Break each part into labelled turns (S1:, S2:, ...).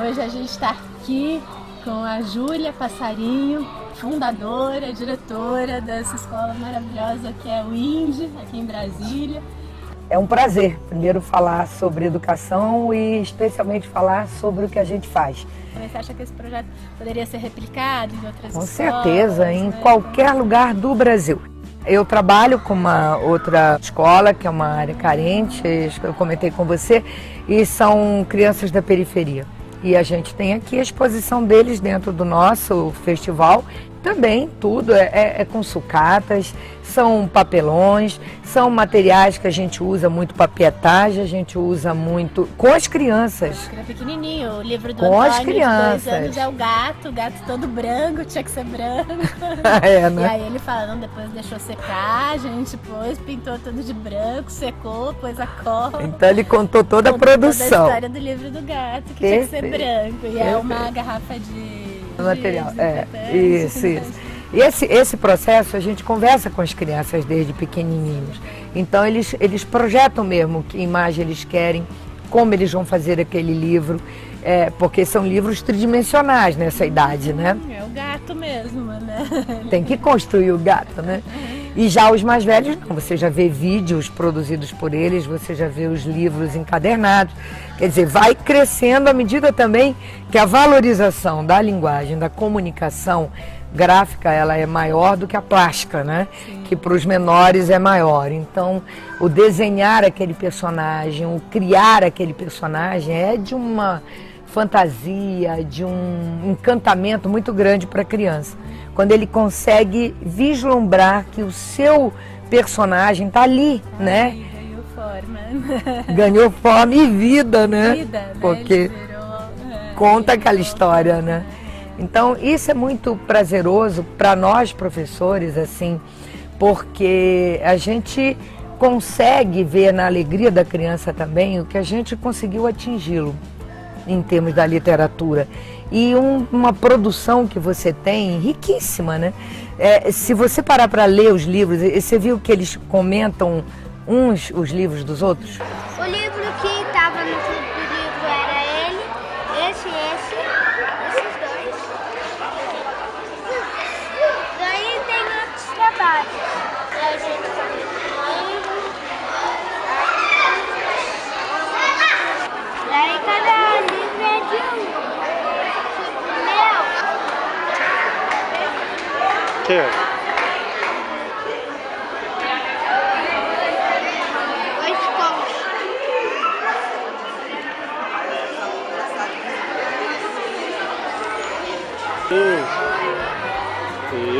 S1: hoje a gente está aqui com a Júlia Passarinho, fundadora, diretora dessa escola maravilhosa que é o INDE, aqui em Brasília.
S2: É um prazer, primeiro, falar sobre educação e especialmente falar sobre o que a gente faz.
S1: Você acha que esse projeto poderia ser replicado em outras escolas?
S2: Com certeza, em qualquer lugar do Brasil. Eu trabalho com uma outra escola, que é uma área carente, eu comentei com você, e são crianças da periferia. E a gente tem aqui a exposição deles dentro do nosso festival. Também tudo é com sucatas, são papelões, são materiais que a gente usa muito para pietagem, a gente usa muito com as crianças.
S1: Era pequenininho, o livro do
S2: com
S1: Antônio,
S2: as crianças.
S1: de 2 anos, é o gato todo branco, tinha que ser branco.
S2: É, né?
S1: E aí ele fala, não, depois deixou secar, a gente pôs, pintou tudo de branco, secou, pôs a cola.
S2: Então ele contou toda a produção.
S1: Toda a história do livro do gato, que tinha que ser branco. E é uma garrafa de
S2: material. Isso. E esse processo a gente conversa com as crianças desde pequenininhos. Então eles projetam mesmo que imagem eles querem, como eles vão fazer aquele livro, porque são livros tridimensionais nessa idade, né?
S1: É o gato mesmo, né?
S2: Tem que construir o gato, né? E já os mais velhos não, você já vê vídeos produzidos por eles, você já vê os livros encadernados. Quer dizer, vai crescendo à medida também que a valorização da linguagem, da comunicação gráfica, ela é maior do que a plástica, né? Sim. Que para os menores é maior. Então, o desenhar aquele personagem, o criar aquele personagem é de uma fantasia, de um encantamento muito grande para a criança. Quando ele consegue vislumbrar que o seu personagem está ali, né?
S1: Ganhou forma.
S2: Ganhou forma e vida, né?
S1: Vida, né?
S2: Porque conta aquela história, né? Então, isso é muito prazeroso para nós, professores, assim, porque a gente consegue ver na alegria da criança também o que a gente conseguiu atingi-lo em termos da literatura. E uma produção que você tem riquíssima, né? Se você parar para ler os livros, você viu que eles comentam os livros dos outros?
S3: O livro que estava no clube do livro era ele, esses dois. Daí tem outros trabalhos. A gente daí cada livro é de um.
S4: Que?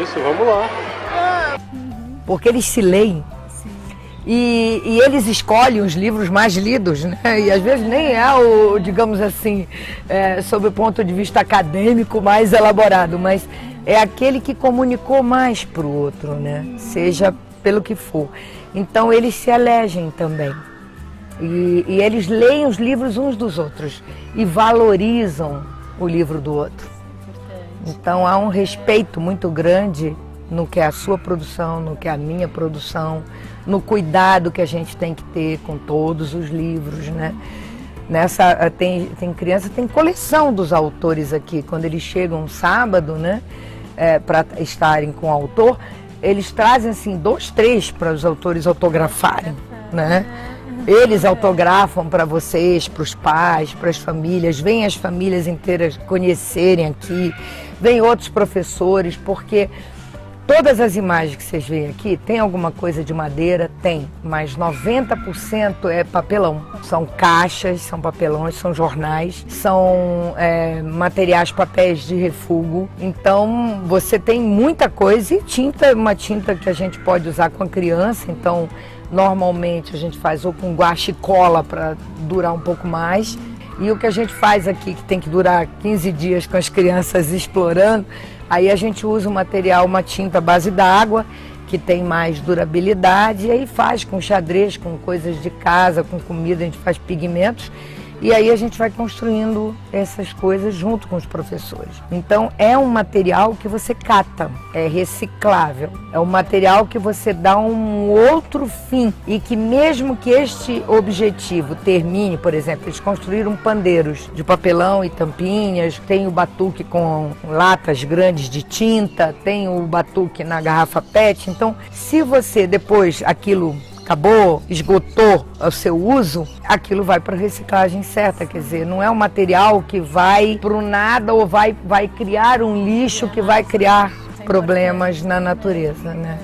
S4: Isso, vamos lá.
S2: Porque eles se leem. E eles escolhem os livros mais lidos, né? E às vezes nem é o, digamos assim, sob o ponto de vista acadêmico mais elaborado, mas é aquele que comunicou mais para o outro, né? Seja pelo que for. Então eles se elegem também. E eles leem os livros uns dos outros e valorizam o livro do outro. Então há um respeito muito grande no que é a sua produção, no que é a minha produção, no cuidado que a gente tem que ter com todos os livros, né? Tem criança, tem coleção dos autores aqui. Quando eles chegam sábado, né, para estarem com o autor, eles trazem assim 2, 3 para os autores autografarem, né? Eles autografam para vocês, para os pais, para as famílias, vêm as famílias inteiras conhecerem aqui, vêm outros professores, porque todas as imagens que vocês veem aqui, tem alguma coisa de madeira? Tem, mas 90% é papelão. São caixas, são papelões, são jornais, são materiais, papéis de refúgio. Então, você tem muita coisa e tinta, uma tinta que a gente pode usar com a criança. Então, normalmente a gente faz ou com guache e cola para durar um pouco mais. E o que a gente faz aqui, que tem que durar 15 dias com as crianças explorando, aí a gente usa um material, uma tinta à base d'água, que tem mais durabilidade, e aí faz com xadrez, com coisas de casa, com comida, a gente faz pigmentos. E aí a gente vai construindo essas coisas junto com os professores. Então é um material que você cata, é reciclável, é um material que você dá um outro fim e que mesmo que este objetivo termine, por exemplo, eles construíram pandeiros de papelão e tampinhas, tem o batuque com latas grandes de tinta, tem o batuque na garrafa PET, então se você depois aquilo acabou, esgotou o seu uso, aquilo vai para a reciclagem certa, quer dizer, não é um material que vai para o nada ou vai criar um lixo que vai criar problemas na natureza, né?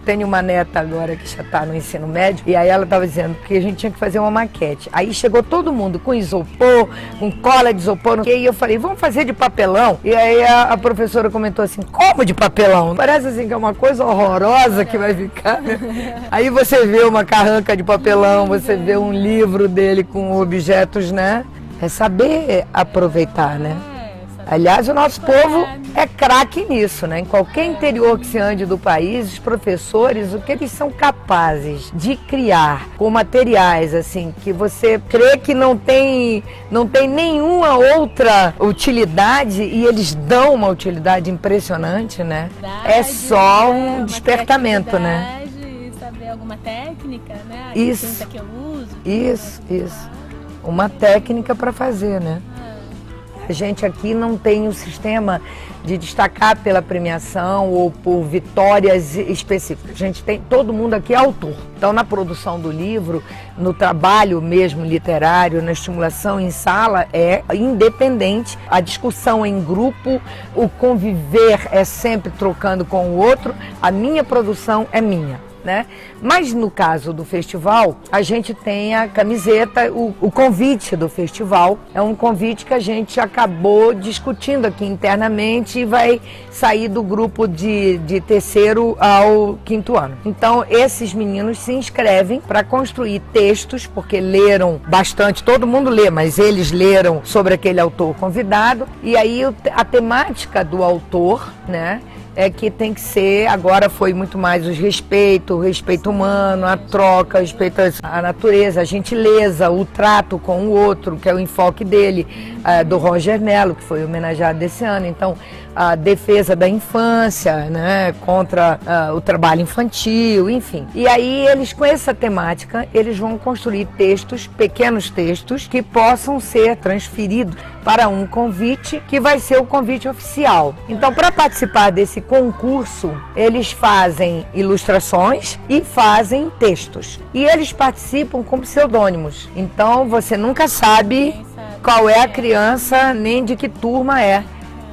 S2: Tenho uma neta agora que já está no ensino médio e aí ela estava dizendo que a gente tinha que fazer uma maquete. Aí chegou todo mundo com isopor, com cola de isopor, não sei, e eu falei, vamos fazer de papelão? E aí a professora comentou assim, como de papelão? Parece assim que é uma coisa horrorosa que vai ficar. Aí você vê uma carranca de papelão, você vê um livro dele com objetos, né? É saber aproveitar, né? Aliás, o nosso povo é craque nisso, né? Em qualquer interior que se ande do país, os professores, o que eles são capazes de criar com materiais, assim, que você crê que não tem nenhuma outra utilidade e eles dão uma utilidade impressionante, né? É só um despertamento, né?
S1: Saber alguma técnica, né?
S2: Isso.
S1: Que eu uso.
S2: Isso. Uma técnica para fazer, né? A gente aqui não tem um sistema de destacar pela premiação ou por vitórias específicas. A gente tem, todo mundo aqui é autor. Então, na produção do livro, no trabalho mesmo literário, na estimulação em sala, é independente. A discussão em grupo, o conviver é sempre trocando com o outro. A minha produção é minha, né? Mas no caso do festival, a gente tem a camiseta, o convite do festival, é um convite que a gente acabou discutindo aqui internamente e vai sair do grupo de terceiro ao quinto ano. Então esses meninos se inscrevem para construir textos, porque leram bastante, todo mundo lê, mas eles leram sobre aquele autor convidado, e aí a temática do autor, né? É que tem que ser, agora foi muito mais o respeito humano, a troca, o respeito à natureza, a gentileza, o trato com o outro, que é o enfoque dele, do Roger Nello, que foi homenageado desse ano. Então, a defesa da infância, né, contra o trabalho infantil, enfim. E aí eles, com essa temática, eles vão construir textos, pequenos textos, que possam ser transferidos para um convite, que vai ser o convite oficial. Então, para participar desse concurso, eles fazem ilustrações e fazem textos. E eles participam com pseudônimos. Então, você nunca sabe qual é a criança, nem de que turma é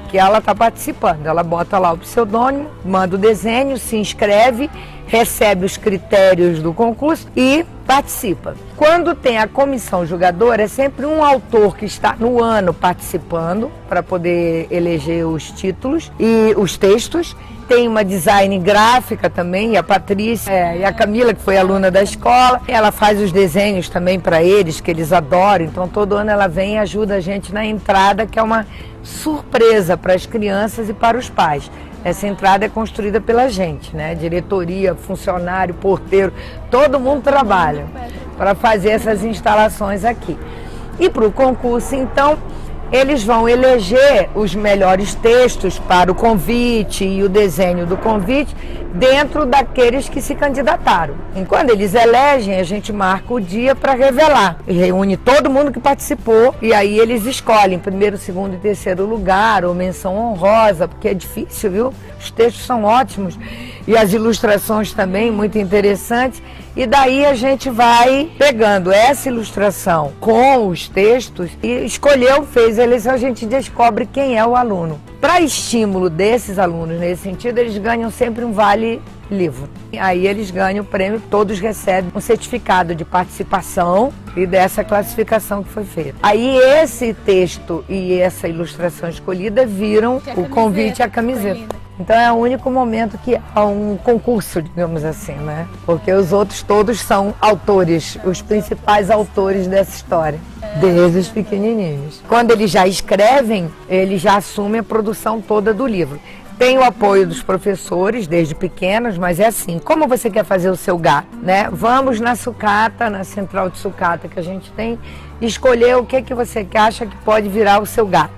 S2: que ela está participando. Ela bota lá o pseudônimo, manda o desenho, se inscreve, recebe os critérios do concurso e participa. Quando tem a comissão julgadora, é sempre um autor que está no ano participando para poder eleger os títulos e os textos. Tem uma design gráfica também, e a Patrícia e a Camila, que foi aluna da escola, ela faz os desenhos também para eles, que eles adoram. Então todo ano ela vem e ajuda a gente na entrada, que é uma surpresa para as crianças e para os pais. Essa entrada é construída pela gente, né? Diretoria, funcionário, porteiro, todo mundo trabalha para fazer essas instalações aqui. E para o concurso, então, eles vão eleger os melhores textos para o convite e o desenho do convite dentro daqueles que se candidataram. E quando eles elegem, a gente marca o dia para revelar. E reúne todo mundo que participou e aí eles escolhem primeiro, segundo e terceiro lugar ou menção honrosa, porque é difícil, viu? Os textos são ótimos e as ilustrações também muito interessantes. E daí a gente vai pegando essa ilustração com os textos e escolheu, fez a eleição, a gente descobre quem é o aluno. Para estímulo desses alunos, nesse sentido, eles ganham sempre um vale livro. Aí eles ganham o prêmio, todos recebem um certificado de participação e dessa classificação que foi feita. Aí esse texto e essa ilustração escolhida viram o convite à camiseta. Então é o único momento que há um concurso, digamos assim, né? Porque os outros todos são autores, os principais autores dessa história, desde os pequenininhos. Quando eles já escrevem, eles já assumem a produção toda do livro. Tem o apoio dos professores desde pequenos, mas é assim, como você quer fazer o seu gato, né? Vamos na sucata, na central de sucata que a gente tem, escolher o que você acha que pode virar o seu gato.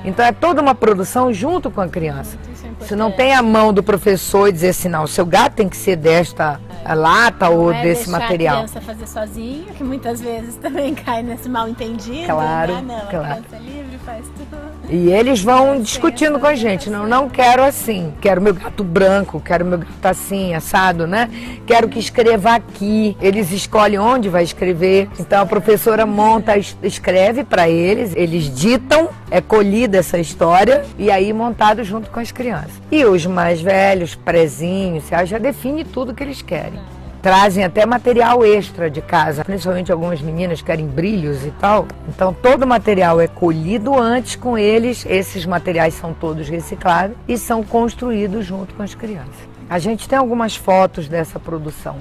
S2: Então é toda uma produção junto com a criança. Se não tem a mão do professor e dizer assim, não, o seu gato tem que ser desta lata ou desse material.
S1: Não é deixar a criança fazer sozinho, que muitas vezes também cai nesse mal entendido.
S2: Claro,
S1: né? Não,
S2: claro.
S1: A criança é livre, faz tudo.
S2: E eles vão discutindo com a gente, não quero assim, quero meu gato branco, quero meu gato assim, assado, né? Quero que escreva aqui. Eles escolhem onde vai escrever, então a professora monta, escreve para eles ditam, é colhida essa história e aí montado junto com as crianças. E os mais velhos, prezinhos, já define tudo que eles querem. Trazem até material extra de casa, principalmente algumas meninas querem brilhos e tal. Então todo o material é colhido antes com eles, esses materiais são todos recicláveis e são construídos junto com as crianças. A gente tem algumas fotos dessa produção.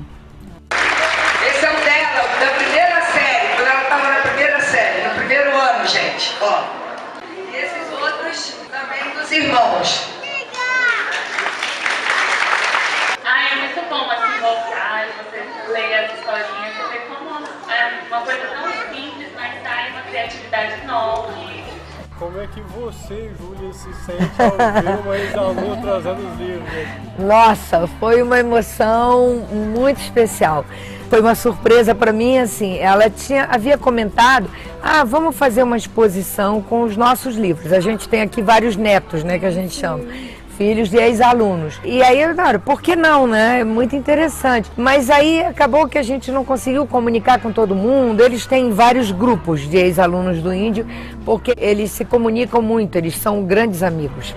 S5: Esse é o dela, da primeira série, quando ela estava na primeira série, no primeiro ano, gente, ó. E esses outros também dos irmãos.
S6: É muito bom assim voltar e você ler as historinhas, você vê como é uma coisa tão simples, mas sai uma criatividade nova.
S4: Como é que você, Júlia, se sente ao ver uma ex-aluna trazendo os livros aqui?
S2: Nossa, foi uma emoção muito especial. Foi uma surpresa para mim, assim, ela havia comentado, vamos fazer uma exposição com os nossos livros. A gente tem aqui vários netos, né, que a gente chama. Filhos de ex-alunos. E aí, claro, por que não, né? É muito interessante. Mas aí acabou que a gente não conseguiu comunicar com todo mundo. Eles têm vários grupos de ex-alunos do Índio, porque eles se comunicam muito, eles são grandes amigos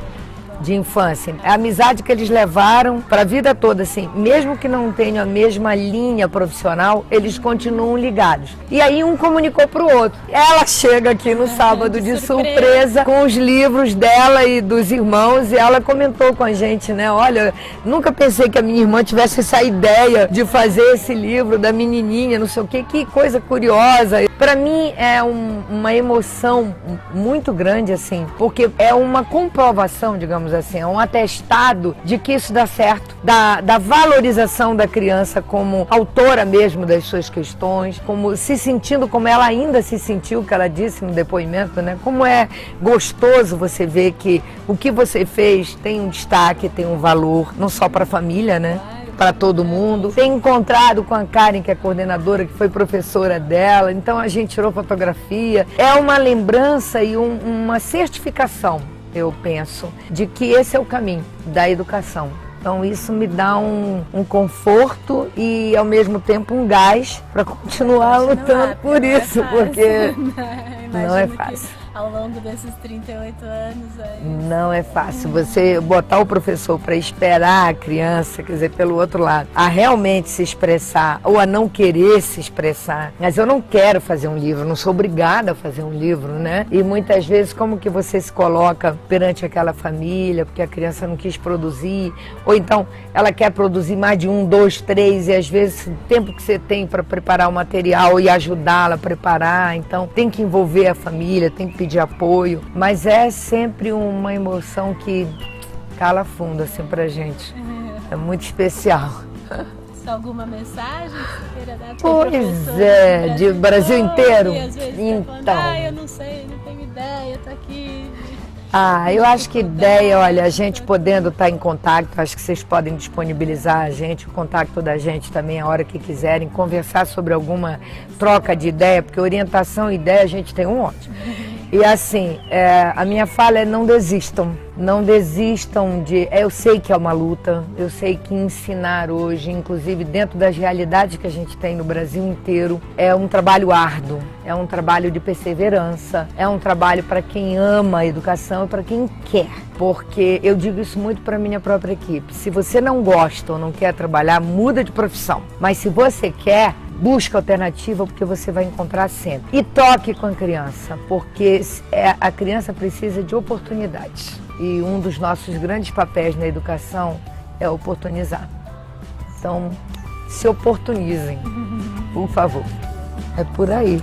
S2: de infância. A amizade que eles levaram para a vida toda, assim, mesmo que não tenham a mesma linha profissional, eles continuam ligados. E aí um comunicou para o outro. Ela chega aqui no sábado de surpresa com os livros dela e dos irmãos e ela comentou com a gente, né? Olha, nunca pensei que a minha irmã tivesse essa ideia de fazer esse livro da menininha, não sei o quê, que coisa curiosa. Para mim é uma emoção muito grande, assim, porque é uma comprovação, digamos assim, é um atestado de que isso dá certo, da valorização da criança como autora mesmo das suas questões, como se sentindo como ela ainda se sentiu, que ela disse no depoimento, né? Como é gostoso você ver que o que você fez tem um destaque, tem um valor, não só para a família, né? Para todo mundo. Tem encontrado com a Karen, que é coordenadora, que foi professora dela, então a gente tirou fotografia. É uma lembrança e uma certificação, eu penso, de que esse é o caminho da educação. Então isso me dá um conforto e ao mesmo tempo um gás para continuar lutando por isso, porque não é fácil.
S1: Ao longo desses 38 anos...
S2: Não é fácil você botar o professor para esperar a criança, quer dizer, pelo outro lado, a realmente se expressar ou a não querer se expressar. Mas eu não quero fazer um livro, não sou obrigada a fazer um livro, né? E muitas vezes como que você se coloca perante aquela família, porque a criança não quis produzir, ou então ela quer produzir mais de 1, 2, 3 e às vezes o tempo que você tem para preparar o material e ajudá-la a preparar, então tem que envolver a família, tem que pedir apoio, mas é sempre uma emoção que cala fundo assim pra gente. É muito especial.
S1: Alguma mensagem que você queira dar?
S2: Pois é, de Brasil inteiro.
S1: Então, eu não sei, não tenho ideia, tô aqui.
S2: Eu acho que ideia, olha, a gente podendo estar em contato, acho que vocês podem disponibilizar a gente, o contato da gente também a hora que quiserem, conversar sobre alguma troca de ideia, porque orientação e ideia a gente tem um monte. E assim, a minha fala é não desistam eu sei que é uma luta, eu sei que ensinar hoje, inclusive dentro das realidades que a gente tem no Brasil inteiro, é um trabalho árduo, é um trabalho de perseverança, é um trabalho para quem ama a educação e para quem quer. Porque eu digo isso muito para a minha própria equipe, se você não gosta ou não quer trabalhar, muda de profissão, mas se você quer, busca alternativa, porque você vai encontrar sempre. E toque com a criança, porque a criança precisa de oportunidades. E um dos nossos grandes papéis na educação é oportunizar. Então, se oportunizem, por favor. É por aí.